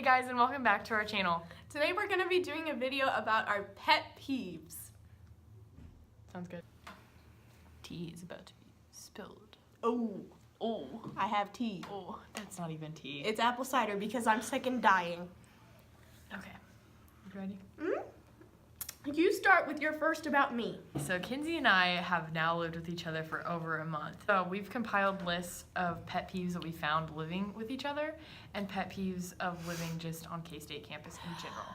guys, and welcome back to our channel. Today we're going to be doing a video about our pet peeves. Sounds good. Tea is about to be spilled. Oh, I have tea. Oh, that's not even tea. It's apple cider because I'm sick and dying. Okay, you ready? You start with your first about me. So Kinsey and I have now lived with each other for over a month. So we've compiled lists of pet peeves that we found living with each other and pet peeves of living just on K-State campus in general.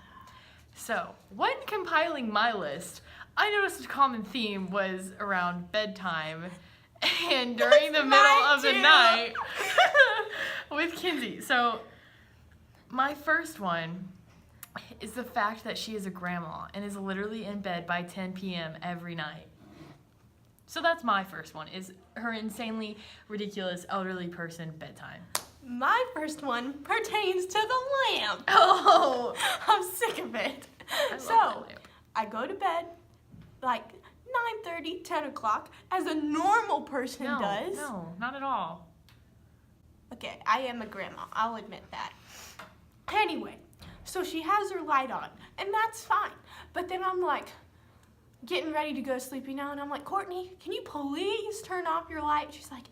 So when compiling my list, I noticed a common theme was around bedtime and during the middle of the night with Kinsey. So my first one is the fact that she is a grandma and is literally in bed by 10 p.m. every night. So that's my first one, is her insanely ridiculous elderly person bedtime. My first one pertains to the lamp. Oh! I'm sick of it. So, I go to bed like 9:30, 10 o'clock, as a normal person does. No, not at all. Okay, I am a grandma, I'll admit that. Anyway, so she has her light on, and that's fine. But then I'm like, getting ready to go to sleep, you know, and I'm like, Courtney, can you please turn off your light? She's like,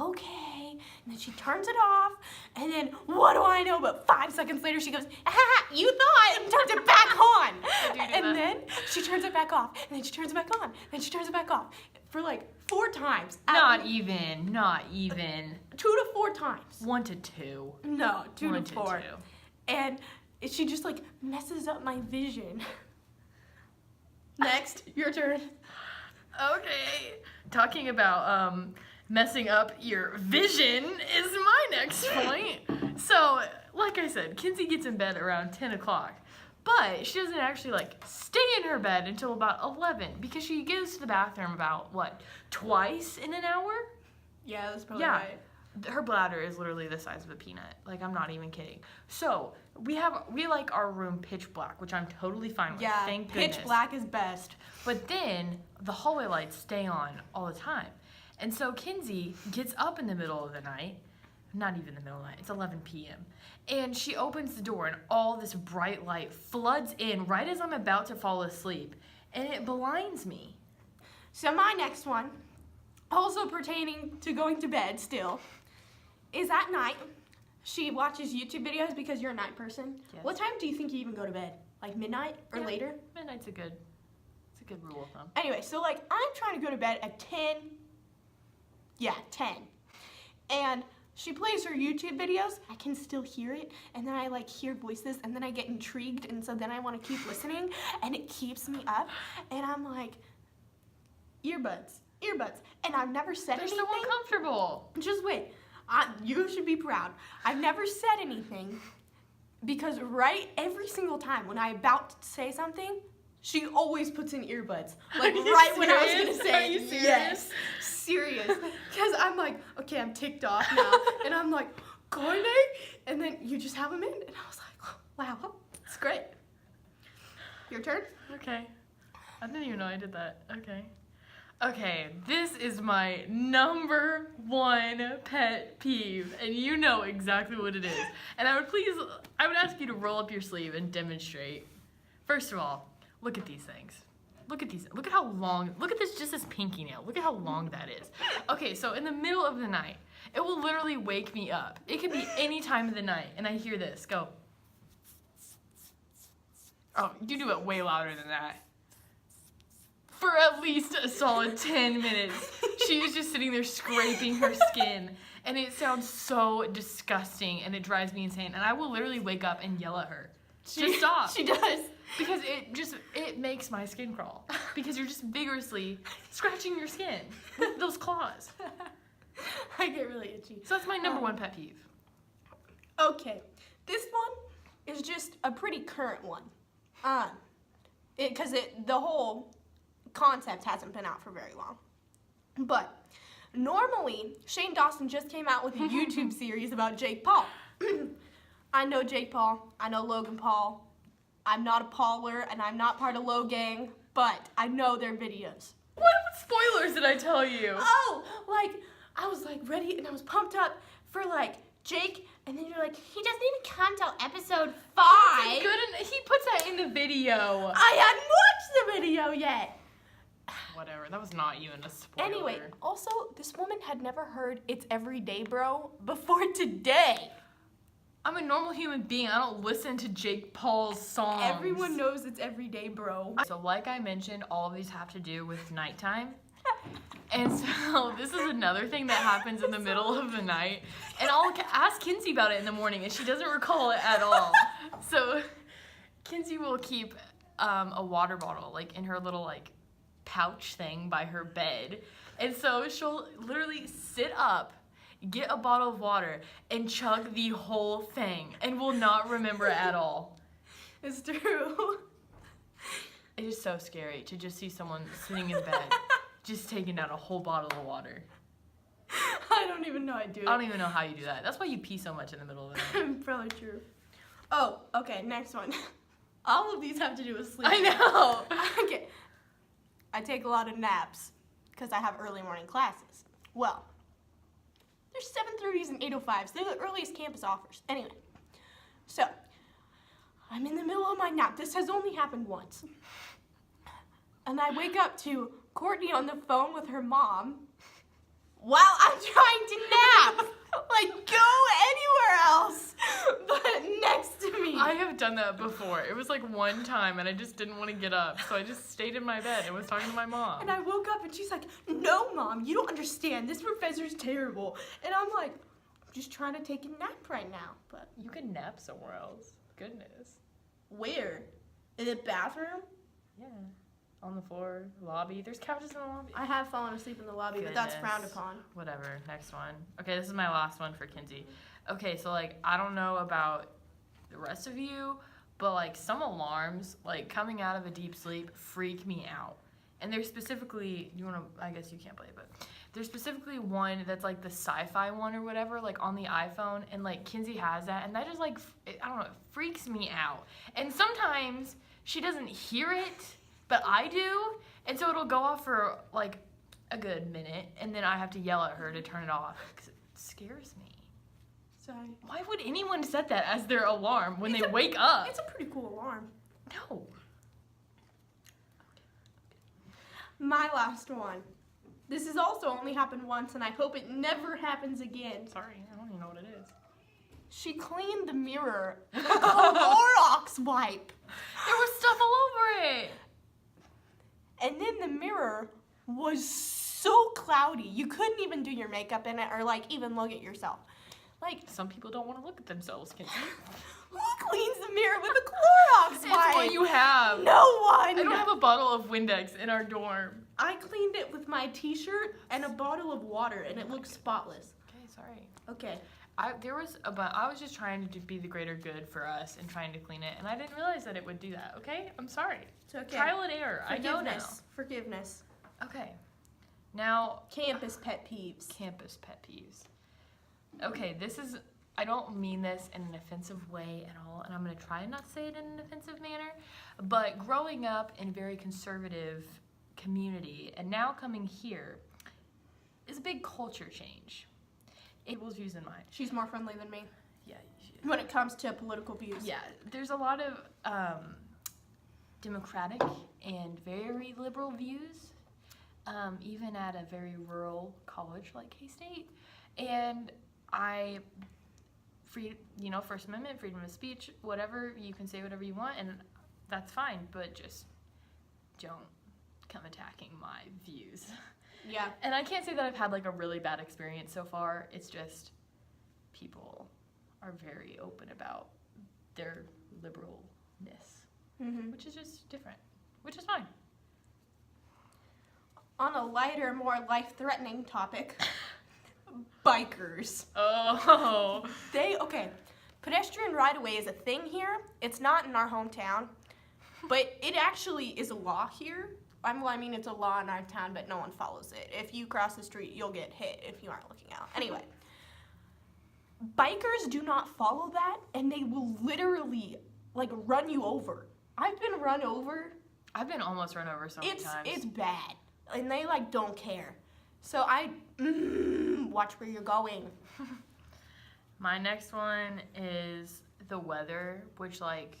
okay. And then she turns it off, and then what do I know? But 5 seconds later, she goes, ah, you thought, and turns it back on. And then she turns it back off, and then she turns it back on, and then she turns it back off for like 4 times. Not even. 2 to 4 times. 1 to 2. No, 2 1 to 4. 2. And she just like messes up my vision. Next, your turn. Okay. Talking about messing up your vision is my next point. So, like I said, Kinsey gets in bed around 10 o'clock. But she doesn't actually like stay in her bed until about 11 because she goes to the bathroom about, what, twice in an hour? Yeah, that's probably right. Her bladder is literally the size of a peanut. Like, I'm not even kidding. So, we like our room pitch black, which I'm totally fine with. Yeah, thank goodness. pitch black is best. But then, the hallway lights stay on all the time. And so, Kinsey gets up in the middle of the night. Not even the middle of the night. It's 11 p.m. And she opens the door, and all this bright light floods in right as I'm about to fall asleep. And it blinds me. So, my next one, also pertaining to going to bed still, is at night. She watches YouTube videos because you're a night person. Yes. What time do you think you even go to bed? Like midnight or later? Midnight's a good rule of thumb. Anyway, so like I'm trying to go to bed at 10. Yeah, 10. And she plays her YouTube videos. I can still hear it, and then I like hear voices, and then I get intrigued, and so then I want to keep listening, and it keeps me up, and I'm like, earbuds, and I've never said anything. They're so uncomfortable. Just wait. You should be proud. I've never said anything because every single time when I'm about to say something, she always puts in earbuds. Like right when I was going to say Are you serious? Yes. Serious. Because I'm like, okay, I'm ticked off now. And I'm like, Courtney? And then you just have them in. And I was like, wow, it's great. Your turn? Okay. I didn't even know I did that. Okay, this is my number 1 pet peeve, and you know exactly what it is. And I would ask you to roll up your sleeve and demonstrate. First of all, look at these things. Look at how long, look at this, just this pinky nail. Look at how long that is. Okay, so in the middle of the night, it will literally wake me up. It could be any time of the night, and I hear this, go. Oh, you do it way louder than that. For at least a solid 10 minutes, she is just sitting there scraping her skin, and it sounds so disgusting, and it drives me insane, and I will literally wake up and yell at her. Just stop. She does. Because it makes my skin crawl, because you're just vigorously scratching your skin with those claws. I get really itchy. So that's my number 1 pet peeve. Okay, this one is just a pretty current one. Because the whole concept hasn't been out for very long. But normally, Shane Dawson just came out with a YouTube series about Jake Paul. I know Jake Paul. I know Logan Paul. I'm not a Pauler, and I'm not part of Low Gang, but I know their videos. What spoilers did I tell you? Oh, like, I was like ready, and I was pumped up for like Jake, and then you're like, he doesn't even come till episode 5. He puts that in the video. I hadn't watched the video yet. Whatever, that was not even a spoiler. Anyway, also, this woman had never heard It's Everyday Bro before today. I'm a normal human being. I don't listen to Jake Paul's songs. Everyone knows It's Everyday Bro. So like I mentioned, all of these have to do with nighttime. And so this is another thing that happens in the middle of the night. And I'll ask Kinsey about it in the morning, and she doesn't recall it at all. So Kinsey will keep a water bottle, like, in her little, like, pouch thing by her bed. And so she'll literally sit up, get a bottle of water, and chug the whole thing, and will not remember it at all. It's true. It is so scary to just see someone sitting in bed, just taking down a whole bottle of water. I don't even know I do it. I don't even know how you do that. That's why you pee so much in the middle of the night. Probably true. Oh, okay, next one. All of these have to do with sleep. I know. Okay. I take a lot of naps because I have early morning classes. Well, there's 7:30s and 8:05s. They're the earliest campus offers. Anyway, so I'm in the middle of my nap. This has only happened once. And I wake up to Courtney on the phone with her mom while I'm trying to nap. Like, go anywhere else but next to me. I have done that before. It was like one time, and I just didn't want to get up, so I just stayed in my bed and was talking to my mom. And I woke up, and she's like, no, Mom, you don't understand. This professor's terrible. And I'm like, I'm just trying to take a nap right now. But You can nap somewhere else. Goodness. where? In the bathroom? Yeah. On the floor, lobby. There's couches in the lobby. I have fallen asleep in the lobby, but that's Goodness. frowned upon. Whatever. Next one. Okay, this is my last one for Kinsey. Okay, so like I don't know about the rest of you, but like some alarms, like coming out of a deep sleep, freak me out. And there's specifically, I guess you can't play it, but there's specifically one that's like the sci-fi one or whatever, like on the iPhone, and like Kinsey has that, and that just like, I don't know, it freaks me out. And sometimes she doesn't hear it, but I do, and so it'll go off for like a good minute, and then I have to yell at her to turn it off, because it scares me. Sorry. Why would anyone set that as their alarm when they wake up? It's a pretty cool alarm. No. My last one. This has also only happened once, and I hope it never happens again. Sorry, I don't even know what it is. She cleaned the mirror with a Clorox wipe. There was stuff all over it. And then the mirror was so cloudy, you couldn't even do your makeup in it or like even look at yourself. Like, Some people don't want to look at themselves, Kinsey. who cleans the mirror with a Clorox It's wipe? what you have. No one. I don't have a bottle of Windex in our dorm. I cleaned it with my t-shirt and a bottle of water, and it looks spotless. Okay, sorry. Okay. I was just trying to be the greater good for us and trying to clean it, and I didn't realize that it would do that. Okay, I'm sorry. It's okay. Trial and error. I know now. Forgiveness. Okay. Now, Campus pet peeves. campus pet peeves. Okay, I don't mean this in an offensive way at all, and I'm going to try and not say it in an offensive manner, but growing up in a very conservative community and now coming here is a big culture change. People's views in mind. She's more friendly than me Yeah. when it comes to political views. Yeah, there's a lot of democratic and very liberal views, even at a very rural college like K-State. And First Amendment, freedom of speech, whatever, you can say whatever you want, and that's fine, but just don't come attacking my views. Yeah. And I can't say that I've had like a really bad experience so far. It's just people are very open about their liberalness, which is just different, which is fine. On a lighter, more life-threatening topic, bikers. Oh. Pedestrian right-of-way is a thing here. It's not in our hometown, but it actually is a law here. It's a law in our town, but no one follows it. If you cross the street, you'll get hit if you aren't looking out. Anyway, bikers do not follow that, and they will literally, like, run you over. I've been run over. I've been almost run over so many times. It's bad, and they, like, don't care. So watch where you're going. My next one is the weather, which, like,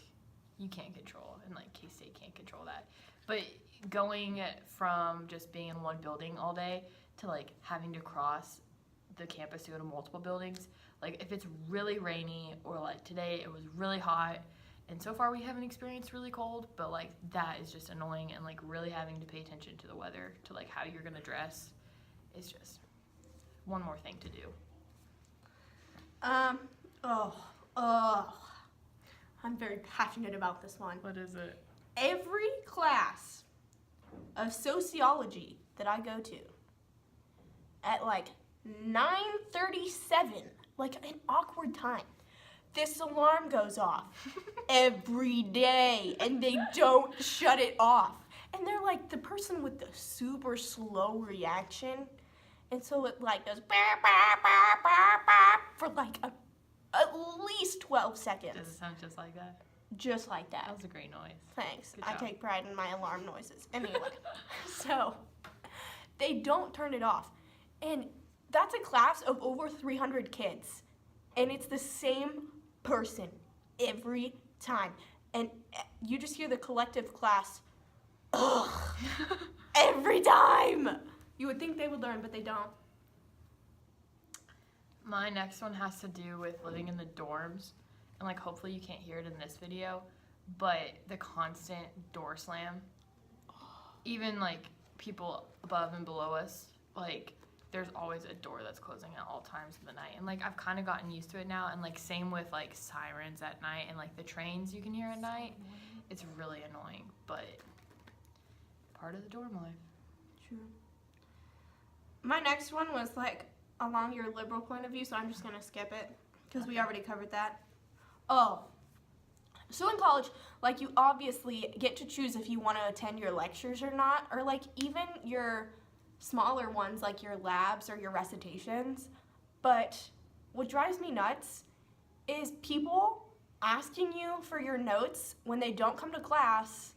you can't control, and, like, K-State can't control that. But going from just being in one building all day to, like, having to cross the campus to go to multiple buildings, like, if it's really rainy or, like, today it was really hot, and so far we haven't experienced really cold, but, like, that is just annoying, and, like, really having to pay attention to the weather, to, like, how you're gonna dress is just one more thing to do. I'm very passionate about this one. What is it? Every class of sociology that I go to at like 9:37, like an awkward time, this alarm goes off every day and they don't shut it off. And they're like the person with the super slow reaction. And so it like goes for like at least 12 seconds. Does it sound just like that? Just like that. That was a great noise. Thanks. Good I job. take pride in my alarm noises. Anyway, so they don't turn it off. And that's a class of over 300 kids. And it's the same person every time. And you just hear the collective class, ugh, every time. You would think they would learn, but they don't. My next one has to do with living in the dorms, and like hopefully you can't hear it in this video, but the constant door slam. Even like people above and below us, like there's always a door that's closing at all times of the night, and like I've kind of gotten used to it now. And like same with like sirens at night and like the trains you can hear at night. It's really annoying, but part of the dorm life. True. My next one was like along your liberal point of view, so I'm just gonna skip it because we already covered that. Oh, so in college, like you obviously get to choose if you want to attend your lectures or not, or like even your smaller ones like your labs or your recitations. But what drives me nuts is people asking you for your notes when they don't come to class,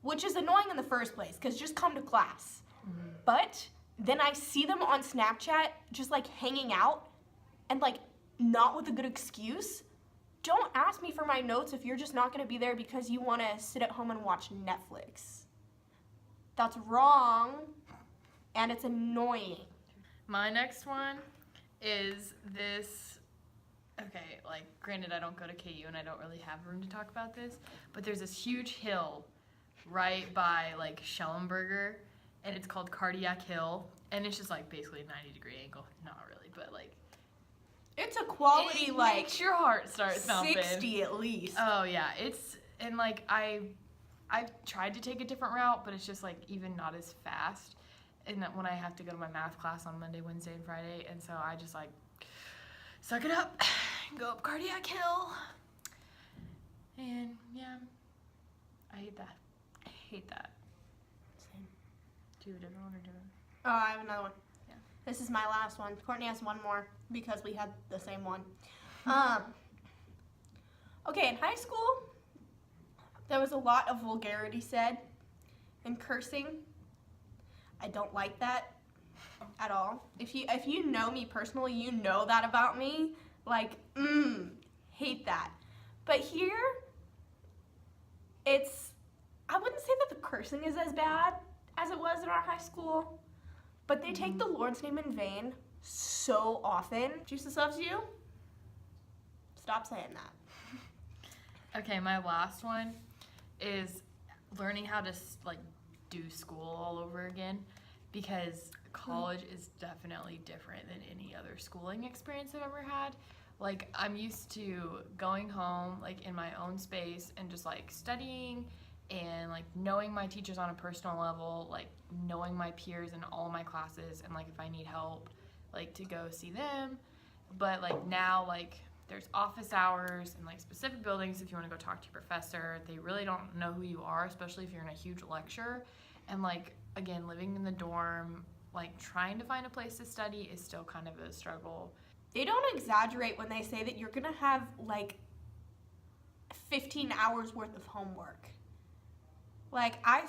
which is annoying in the first place because just come to class. Mm-hmm. But then I see them on Snapchat just like hanging out and like not with a good excuse. Don't ask me for my notes if you're just not going to be there because you want to sit at home and watch Netflix. That's wrong and it's annoying. My next one is this. Okay, like granted I don't go to KU and I don't really have room to talk about this, but there's this huge hill right by like Schellenberger, and it's called Cardiac Hill, and it's just like basically a 90-degree angle. Not really, but like It's a quality it like makes your heart start thumping. 60 at least. Oh yeah, it's and like I've tried to take a different route, but it's just like even not as fast. And that when I have to go to my math class on Monday, Wednesday, and Friday, and so I just like suck it up and go up Cardiac Hill. And yeah, I hate that. I hate that. Same. Do you have a different one or do it? Oh, I have another one. Yeah. This is my last one. Courtney has one more because we had the same one. Okay, in high school, there was a lot of vulgarity said and cursing. I don't like that at all. If you know me personally, you know that about me. Like, hate that. But here, I wouldn't say that the cursing is as bad as it was in our high school, but they take the Lord's name in vain so often. Jesus loves you. Stop saying that. Okay, my last one is learning how to like do school all over again, because college is definitely different than any other schooling experience I've ever had. Like I'm used to going home like in my own space and just like studying and like knowing my teachers on a personal level, like knowing my peers in all my classes, and like if I need help, like to go see them. But like now, like there's office hours and like specific buildings if you want to go talk to your professor. They really don't know who you are, especially if you're in a huge lecture. And like again, living in the dorm, like trying to find a place to study is still kind of a struggle. They don't exaggerate when they say that you're gonna have like 15 hours worth of homework. Like I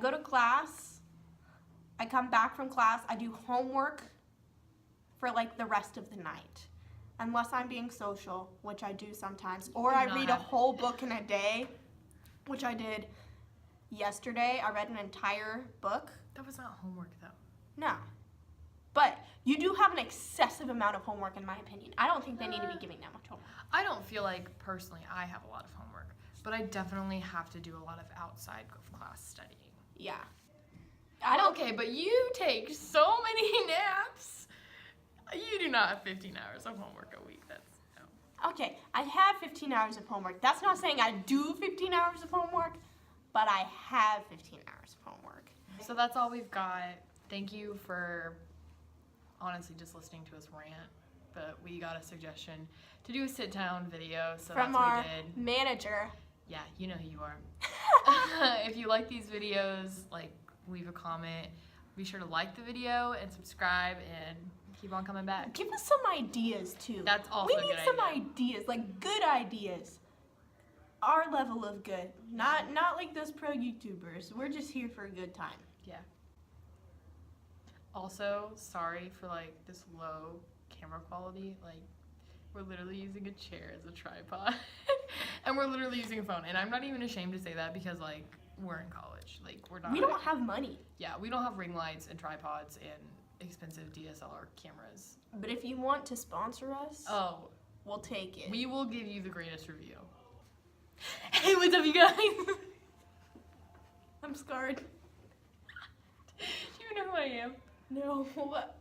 go to class, I come back from class, I do homework for like the rest of the night. Unless I'm being social, which I do sometimes, or do I not read a have- whole book in a day, which I did yesterday. I read an entire book. That was not homework though. No. But you do have an excessive amount of homework, in my opinion. I don't think they need to be giving that much homework. I don't feel like personally I have a lot of homework, but I definitely have to do a lot of outside of class studying. Yeah. I don't. Okay, but you take so many naps. You do not have 15 hours of homework a week. That's no. Okay, I have 15 hours of homework. That's not saying I do 15 hours of homework, but I have 15 hours of homework. So that's all we've got. Thank you for honestly just listening to us rant. But we got a suggestion to do a sit-down video, so From that's what our we did. manager. Yeah, you know who you are. If you like these videos, like, leave a comment. Be sure to like the video and subscribe and keep on coming back. Give us some ideas too. That's also we a need good some idea. ideas, like good ideas. Our level of good, not like those pro YouTubers. We're just here for a good time. Yeah. Also, sorry for like this low camera quality. Like, we're literally using a chair as a tripod, and we're literally using a phone. And I'm not even ashamed to say that because like we're in college. Like we're not. We don't have money. Yeah, we don't have ring lights and tripods and expensive DSLR cameras. But if you want to sponsor us, Oh, we'll take it. we will give you the greatest review. Hey, what's up, you guys? I'm scarred. Do you know who I am? No. What?